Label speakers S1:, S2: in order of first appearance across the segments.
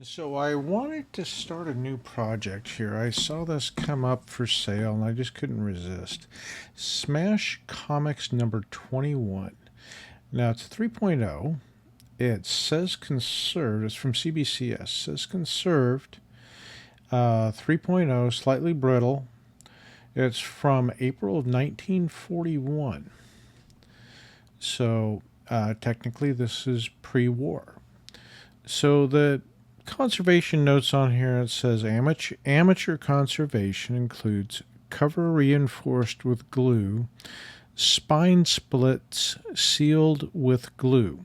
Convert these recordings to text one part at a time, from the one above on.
S1: So I wanted to start a new project here. I saw this come up for sale and I just couldn't resist. Smash Comics number 21. Now it's 3.0. It says conserved. It's from CBCS. It says conserved. 3.0, slightly brittle. It's from April of 1941. So technically this is pre-war. So the conservation notes on here, it says amateur conservation includes cover reinforced with glue, spine splits sealed with glue.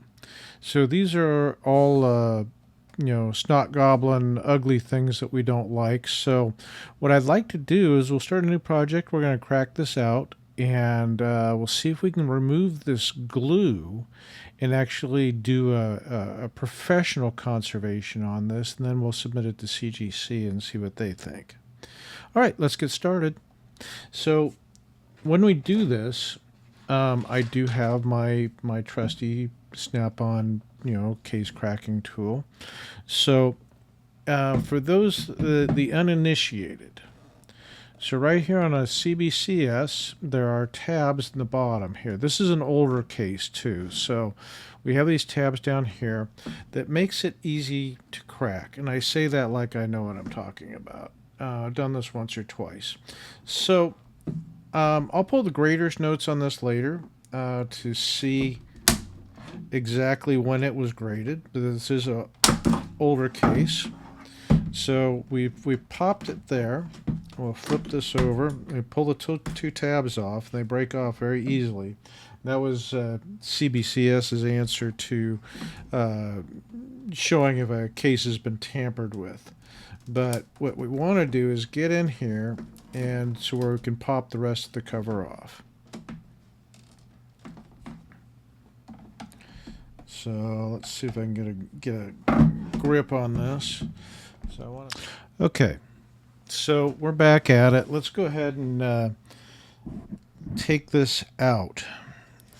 S1: So these are all snot goblin ugly things that we don't like. So what I'd like to do is we'll start a new project. We're going to crack this out and we'll see if we can remove this glue and actually do a professional conservation on this, and then we'll submit it to CGC and see what they think. All right, let's get started. So when we do this, I do have my trusty Snap-on case cracking tool. So for those the uninitiated, so right here on a CBCS, there are tabs in the bottom here. This is an older case too, so we have these tabs down here that makes it easy to crack. And I say that like I know what I'm talking about. I've done this once or twice. So I'll pull the grader's notes on this later to see exactly when it was graded. This is a older case. So we popped it there. We'll flip this over. We pull the two tabs off. They break off very easily. That was CBCS's answer to showing if a case has been tampered with. But what we want to do is get in here and so where we can pop the rest of the cover off. So let's see if I can get a grip on this. So I want to. Okay, so we're back at it. Let's go ahead and take this out.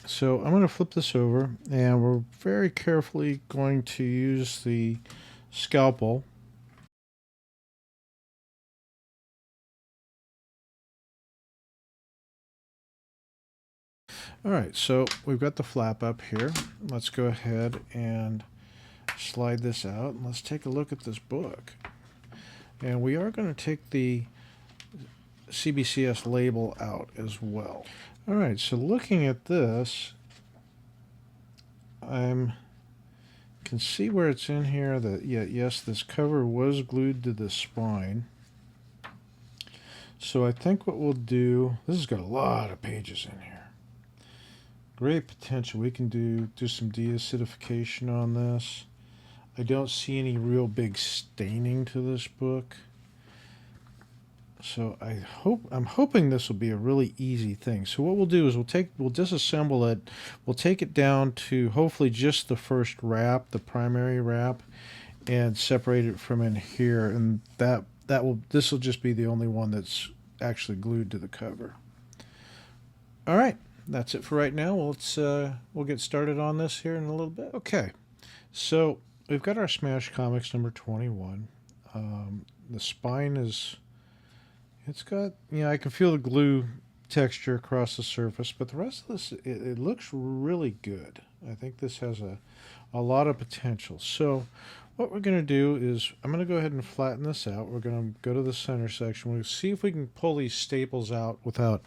S1: So I'm going to flip this over, and we're very carefully going to use the scalpel. All right, so we've got the flap up here. Let's go ahead and slide this out, and let's take a look at this book. And we are going to take the CBCS label out as well. All right, so looking at this, I can see where it's in here that, yes, this cover was glued to the spine. So I think what we'll do, this has got a lot of pages in here. Great potential. We can do some de-acidification on this. I don't see any real big staining to this book. So I'm hoping this will be a really easy thing. So what we'll do is we'll disassemble it. We'll take it down to hopefully just the first wrap, the primary wrap, and separate it from in here. And this will just be the only one that's actually glued to the cover. All right, that's it for right now. We'll get started on this here in a little bit. Okay, so we've got our Smash Comics number 21. The spine is. It's got, I can feel the glue texture across the surface, but the rest of this, it looks really good. I think this has a lot of potential. So what we're going to do is I'm going to go ahead and flatten this out. We're going to go to the center section. We'll see if we can pull these staples out without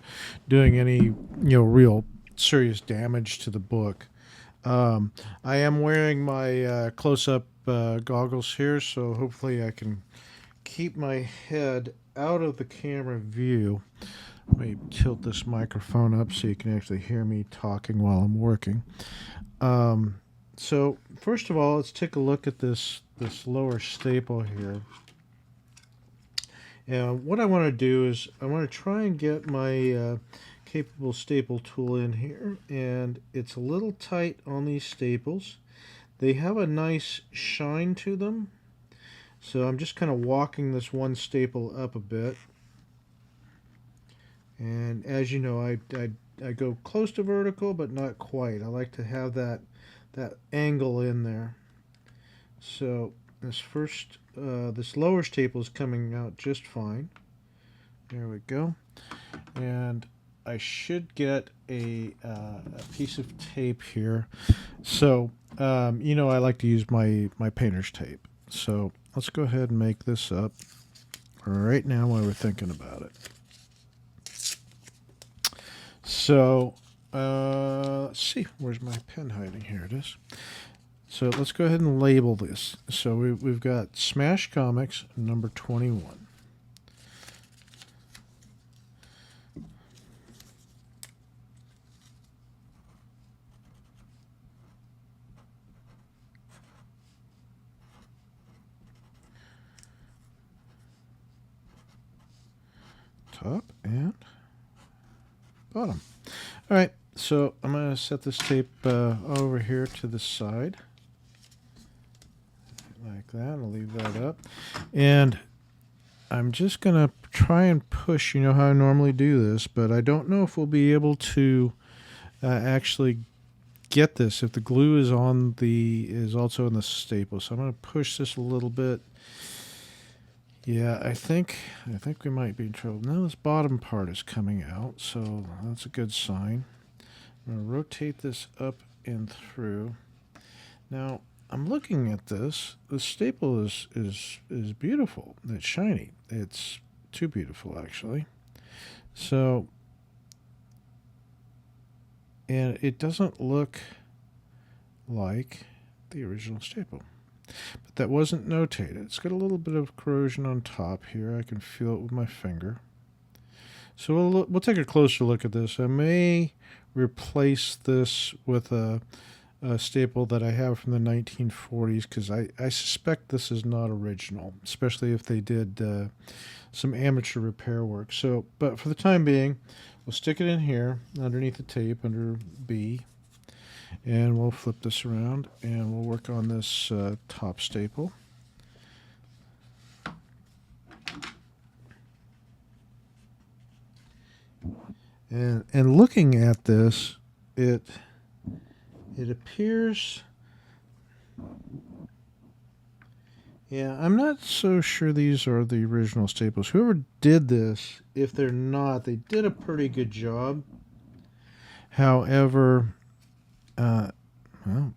S1: doing any, real serious damage to the book. I am wearing my close-up goggles here, so hopefully I can keep my head out of the camera view. Let me tilt this microphone up so you can actually hear me talking while I'm working. So first of all, let's take a look at this lower staple here. And what I want to do is I want to try and get my capable staple tool in here, and it's a little tight on these staples. They have a nice shine to them. So I'm just kind of walking this one staple up a bit. And as you know, I go close to vertical, but not quite. I like to have that angle in there. So This lower staple is coming out just fine. There we go. And I should get a piece of tape here. So, you know, I like to use my painter's tape. So let's go ahead and make this up right now while we're thinking about it. So, let's see. Where's my pen hiding? Here it is. So let's go ahead and label this. So we've got Smash Comics number 21. Top and bottom. All right, so I'm going to set this tape over here to the side. Like that. I'll leave that up. And I'm just going to try and push. You know how I normally do this, but I don't know if we'll be able to actually get this if the glue is also in the staple. So I'm going to push this a little bit. Yeah, I think we might be in trouble. Now this bottom part is coming out, so that's a good sign. I'm going to rotate this up and through. Now I'm looking at this. The staple is beautiful. It's shiny. It's too beautiful, actually. So, and it doesn't look like the original staple. But that wasn't notated. It's got a little bit of corrosion on top here. I can feel it with my finger. So we'll take a closer look at this. I may replace this with a staple that I have from the 1940s because I suspect this is not original, especially if they did some amateur repair work. So, but for the time being, we'll stick it in here underneath the tape under B. And we'll flip this around and we'll work on this top staple. And looking at this, it appears, yeah, I'm not so sure these are the original staples. Whoever did this, if they're not, they did a pretty good job. However, well,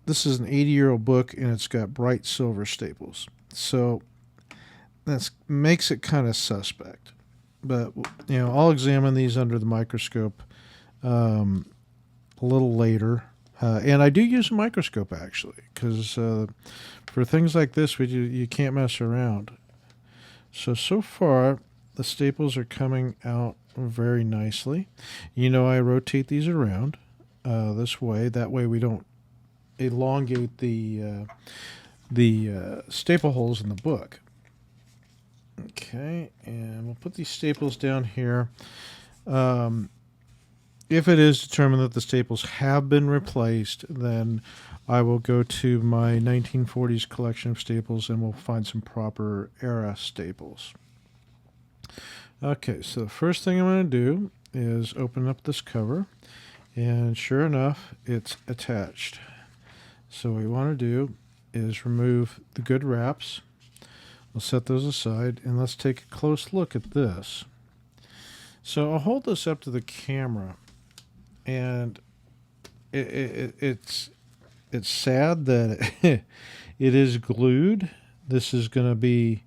S1: this is an 80-year-old book and it's got bright silver staples, so that makes it kind of suspect. But you know, I'll examine these under the microscope a little later, and I do use a microscope actually, because for things like this, you can't mess around. So far, the staples are coming out very nicely. You know, I rotate these around this way. That way we don't elongate the staple holes in the book. Okay, and we'll put these staples down here. If it is determined that the staples have been replaced, then I will go to my 1940s collection of staples and we'll find some proper era staples. Okay, so the first thing I'm going to do is open up this cover, and sure enough, it's attached. So what we want to do is remove the good wraps. We'll set those aside, and let's take a close look at this. So I'll hold this up to the camera, and it's sad that it is glued. This is going to be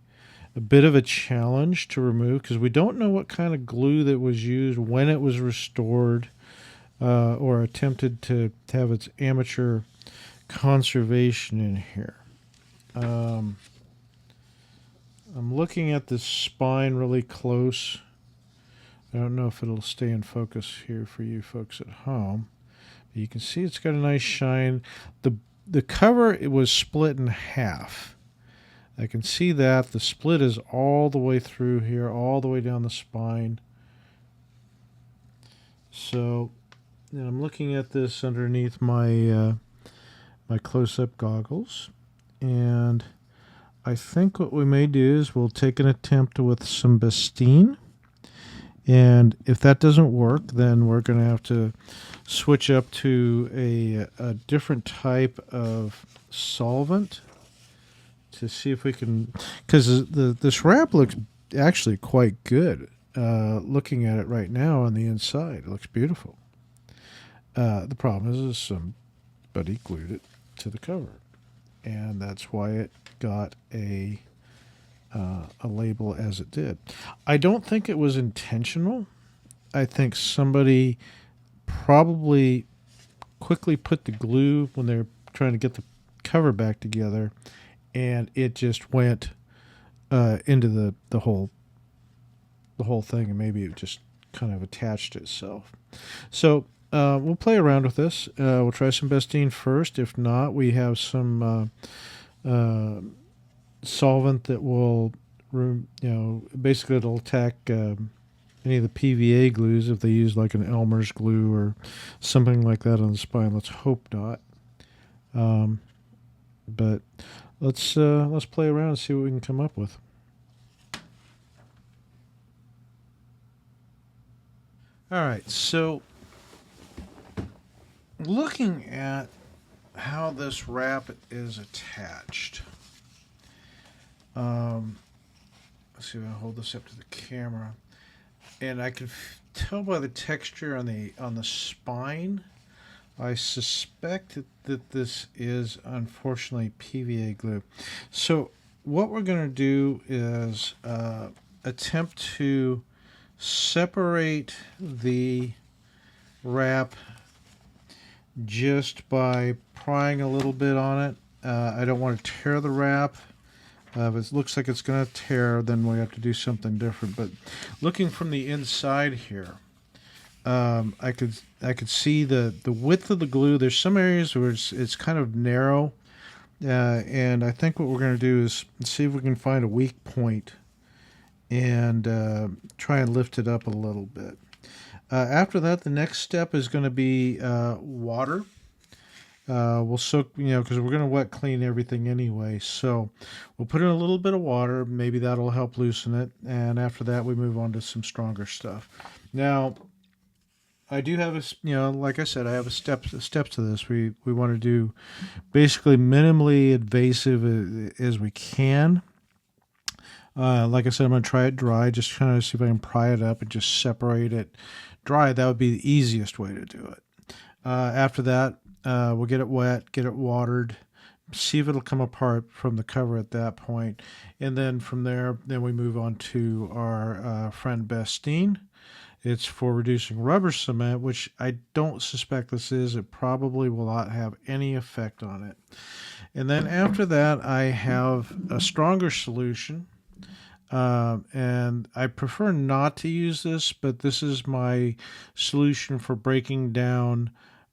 S1: a bit of a challenge to remove because we don't know what kind of glue that was used when it was restored or attempted to have its amateur conservation in here. I'm looking at this spine really close. I don't know if it'll stay in focus here for you folks at home. But you can see it's got a nice shine. The cover, it was split in half. I can see that. The split is all the way through here, all the way down the spine. So, and I'm looking at this underneath my my close-up goggles, and I think what we may do is we'll take an attempt with some Bastine, And if that doesn't work, then we're going to have to switch up to a different type of solvent to see if we can, because this wrap looks actually quite good. Looking at it right now on the inside, it looks beautiful. The problem is somebody glued it to the cover, and that's why it got a label as it did. I don't think it was intentional. I think somebody probably quickly put the glue when they're trying to get the cover back together, and it just went into the whole thing, and maybe it just kind of attached itself. So we'll play around with this. We'll try some Bestine first. If not, we have some solvent that will, basically it'll attack any of the PVA glues if they use like an Elmer's glue or something like that on the spine. Let's hope not. But let's play around and see what we can come up with. All right, so looking at how this wrap is attached. Let's see if I hold this up to the camera, and I can tell by the texture on the spine. I suspect that this is unfortunately PVA glue. So what we're going to do is attempt to separate the wrap just by prying a little bit on it. I don't want to tear the wrap. If it looks like it's going to tear, then we have to do something different. But looking from the inside here, I could see the width of the glue. There's some areas where it's kind of narrow, and I think what we're going to do is see if we can find a weak point and try and lift it up a little bit. After that, the next step is going to be water. We'll soak, because we're going to wet clean everything anyway. So we'll put in a little bit of water. Maybe that'll help loosen it. And after that, we move on to some stronger stuff. Now, I do have like I said, I have a step to this. We want to do basically minimally invasive as we can. Like I said, I'm going to try it dry, just kind of see if I can pry it up and just separate it dry. That would be the easiest way to do it. After that, we'll get it wet, get it watered, see if it'll come apart from the cover at that point. And then from there, then we move on to our friend Bestine. It's for reducing rubber cement, which I don't suspect this is. It probably will not have any effect on it. And then after that, I have a stronger solution. And I prefer not to use this, but this is my solution for breaking down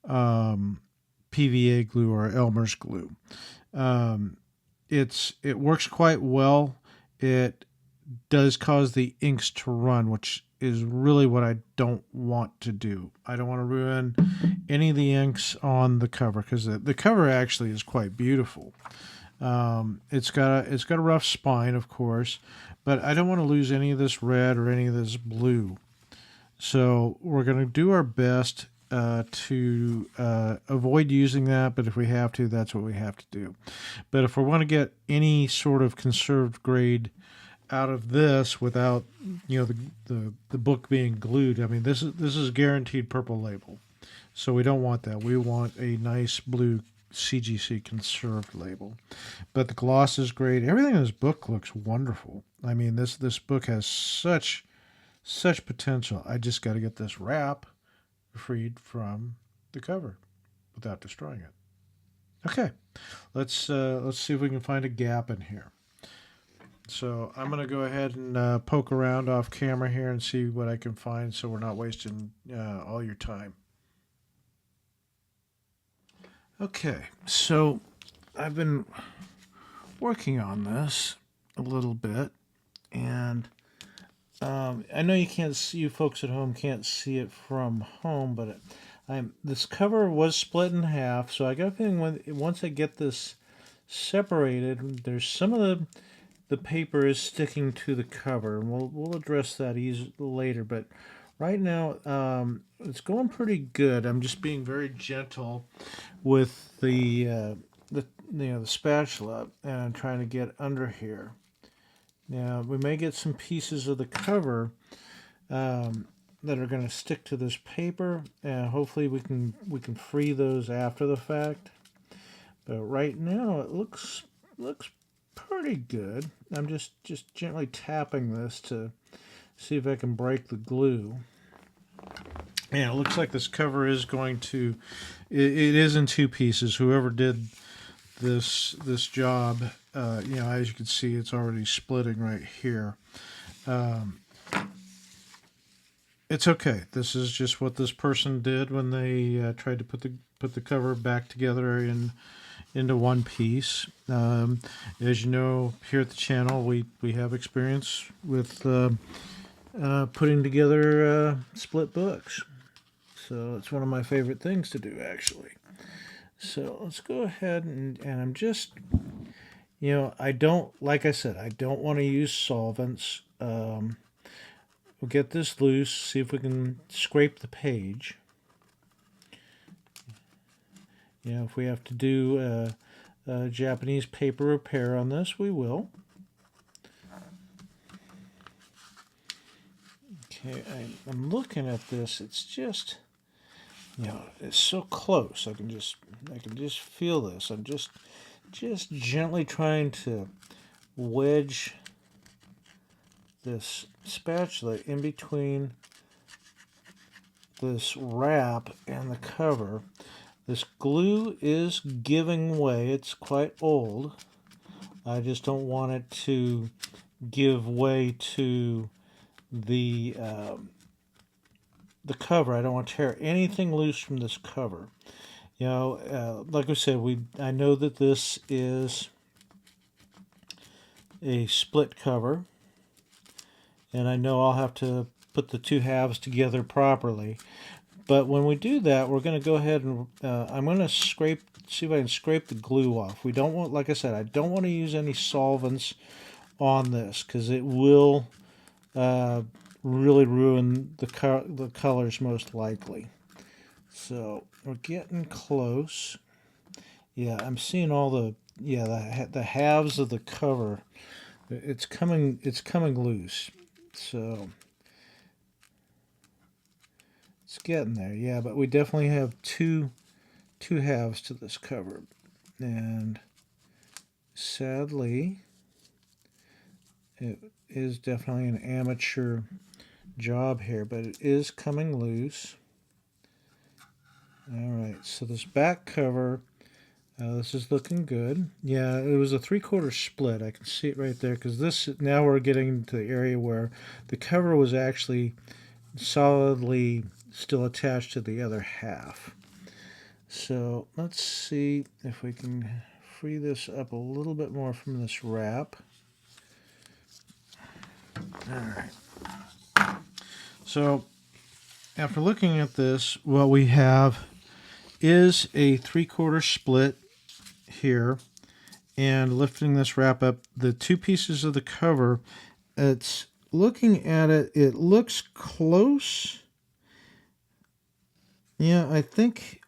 S1: PVA glue or Elmer's glue. It works quite well. It does cause the inks to run, which is really what I don't want to do. I don't want to ruin any of the inks on the cover, because the cover actually is quite beautiful. It's got a rough spine, of course, but I don't want to lose any of this red or any of this blue. So we're going to do our best to avoid using that, but if we have to, that's what we have to do. But if we want to get any sort of conserved grade out of this without the book being glued, I mean, this is guaranteed purple label, so we don't want that. We want a nice blue CGC conserved label. But the gloss is great. Everything in this book looks wonderful. I mean, this book has such potential. I just got to get this wrap freed from the cover without destroying it. Okay, let's see if we can find a gap in here. So I'm going to go ahead and poke around off camera here and see what I can find, so we're not wasting all your time. Okay, so I've been working on this a little bit, and I know you folks at home can't see it from home, but this cover was split in half, so I got a feeling once I get this separated, there's some of the paper is sticking to the cover, and we'll address that later. But right now, it's going pretty good. I'm just being very gentle with the spatula, and I'm trying to get under here. Now we may get some pieces of the cover that are going to stick to this paper, and hopefully we can free those after the fact. But right now it looks pretty good. I'm just gently tapping this to see if I can break the glue. And it looks like this cover is going to, it is in two pieces. Whoever did this job, as you can see, it's already splitting right here. It's okay. This is just what this person did when they tried to put the cover back together into one piece. As you know, here at the channel, we have experience with putting together split books. So it's one of my favorite things to do, actually. So let's go ahead and I'm just, I don't, like I said, I don't want to use solvents. We'll get this loose, see if we can scrape the page. If we have to do a Japanese paper repair on this, we will. Okay, I'm looking at this. It's just, it's so close. I can just feel this. I'm just gently trying to wedge this spatula in between this wrap and the cover. This glue is giving way. It's quite old. I just don't want it to give way to the cover. I don't want to tear anything loose from this cover. Like I said, I know that this is a split cover, and I know I'll have to put the two halves together properly. But when we do that, we're going to go ahead and I'm going to see if I can scrape the glue off. We don't want, like I said, I don't want to use any solvents on this because it will really ruin the colors most likely. So we're getting close. Yeah, I'm seeing all the halves of the cover. It's coming loose. So it's getting there. Yeah, but we definitely have two halves to this cover, and sadly, it is definitely an amateur job here, but it is coming loose. All right, so this back cover, this is looking good. Yeah, it was a 3/4 split. I can see it right there because now we're getting to the area where the cover was actually solidly still attached to the other half. So let's see if we can free this up a little bit more from this wrap. All right. So after looking at this, what we have is a 3/4 split here, and lifting this wrap up, the two pieces of the cover, it's looking at it, it looks close. Yeah, I think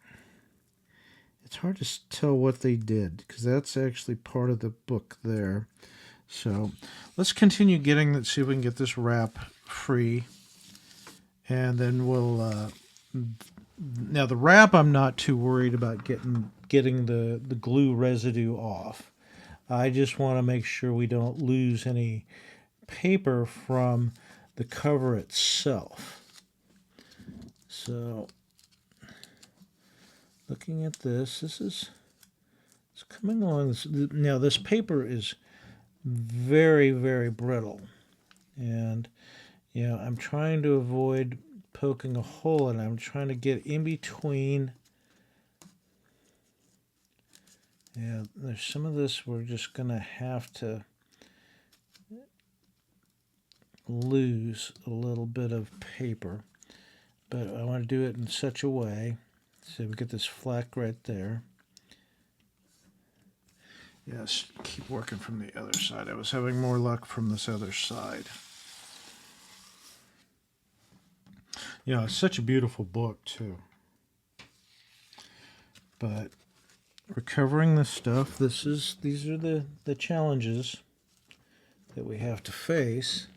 S1: it's hard to tell what they did because that's actually part of the book there. So let's continue getting that, see if we can get this wrap free, and then we'll now the wrap I'm not too worried about getting the glue residue off. I just want to make sure we don't lose any paper from the cover itself. So looking at this is it's coming along. Now this paper is very, very brittle, and I'm trying to avoid poking a hole in it. I'm trying to get in between. Yeah, there's some of this we're just gonna have to lose a little bit of paper, but I want to do it in such a way so we get this fleck right there. Yes, keep working from the other side. I was having more luck from this other side. Yeah, it's such a beautiful book too. But recovering the stuff, these are the challenges that we have to face.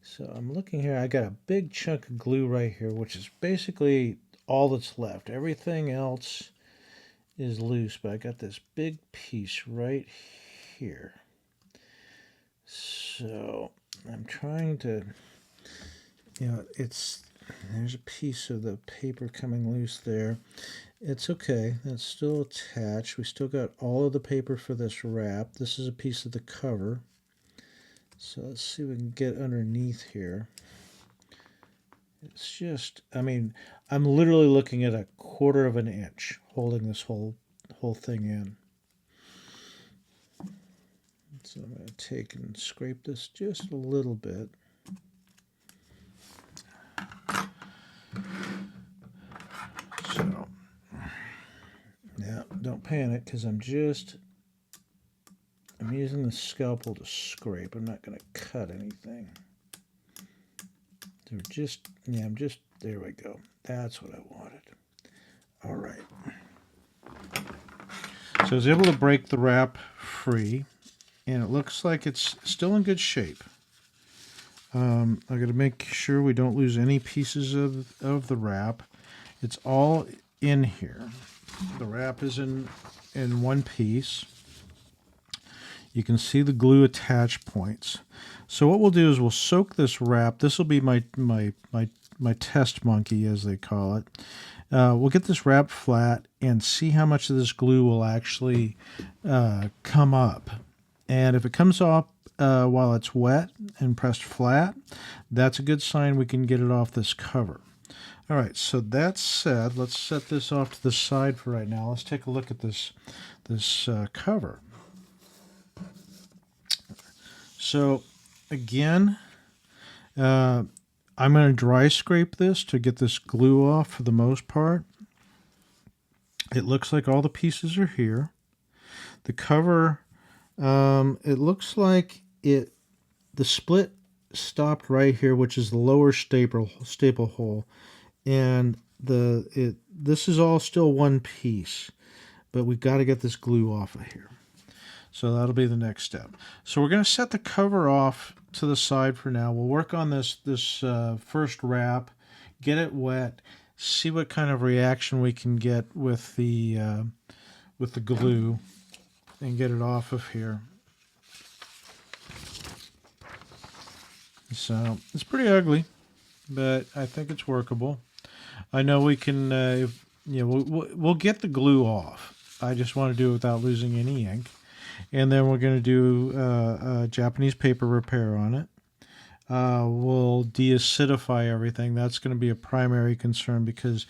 S1: So I'm looking here, I got a big chunk of glue right here, which is basically all that's left. Everything else is loose, but I got this big piece right here. So I'm trying to, there's a piece of the paper coming loose there. It's okay, that's still attached. We still got all of the paper for this wrap. This is a piece of the cover. So let's see if we can get underneath here. It's just, I'm literally looking at 1/4 of an inch holding this whole thing in. So I'm going to take and scrape this just a little bit. So, now don't panic because I'm using the scalpel to scrape. I'm not going to cut anything. There we go. That's what I wanted. All right. So I was able to break the wrap free, and it looks like it's still in good shape. I got to make sure we don't lose any pieces of the wrap. It's all in here. The wrap is in one piece. You can see the glue attach points. So what we'll do is we'll soak this wrap. This will be my test monkey, as they call it. We'll get this wrap flat and see how much of this glue will actually come up. And if it comes off while it's wet and pressed flat, that's a good sign we can get it off this cover. All right, so that said, let's set this off to the side for right now. Let's take a look at this cover. So again, I'm going to dry scrape this to get this glue off for the most part. It looks like all the pieces are here. The cover, it looks like the split stopped right here, which is the lower staple hole, and this is all still one piece, but we've got to get this glue off of here. So that'll be the next step. So we're going to set the cover off to the side for now. We'll work on this first wrap, get it wet, see what kind of reaction we can get with the glue, and get it off of here. So it's pretty ugly, but I think it's workable. I know we can, we'll get the glue off. I just want to do it without losing any ink. And then we're going to do a Japanese paper repair on it. We'll de-acidify everything. That's going to be a primary concern because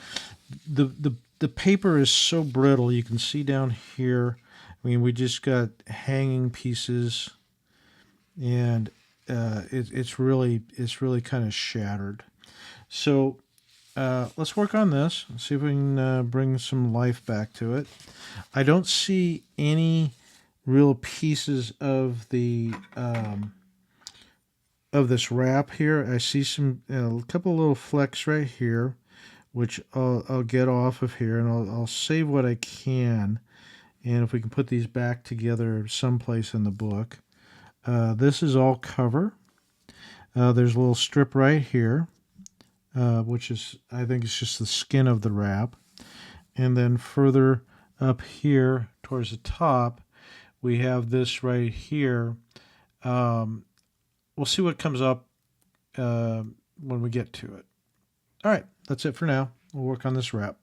S1: the paper is so brittle. You can see down here, we just got hanging pieces, and it's really kind of shattered. So let's work on this and see if we can bring some life back to it. I don't see any real pieces of the of this wrap here. I see some a couple little flecks right here, which I'll get off of here, and I'll save what I can. And if we can put these back together someplace in the book, this is all cover. There's a little strip right here, which is, I think it's just the skin of the wrap, and then further up here towards the top, we have this right here. We'll see what comes up when we get to it. All right, that's it for now. We'll work on this wrap.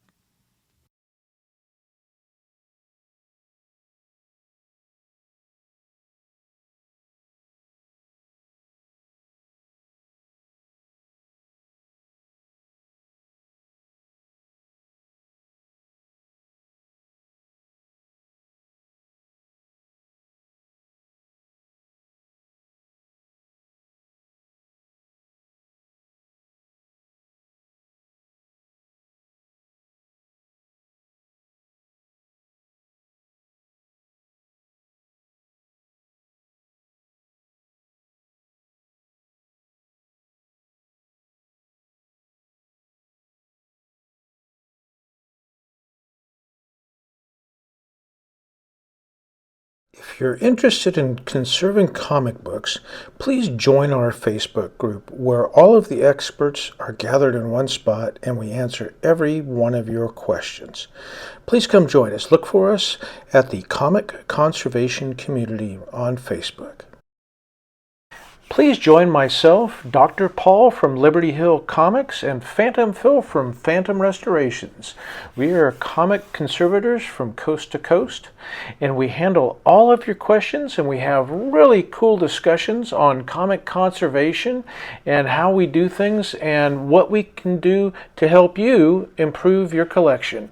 S1: If you're interested in conserving comic books, please join our Facebook group where all of the experts are gathered in one spot and we answer every one of your questions. Please come join us. Look for us at the Comic Conservation Community on Facebook. Please join myself, Dr. Paul from Liberty Hill Comics, and Phantom Phil from Phantom Restorations. We are comic conservators from coast to coast, and we handle all of your questions, and we have really cool discussions on comic conservation and how we do things and what we can do to help you improve your collection.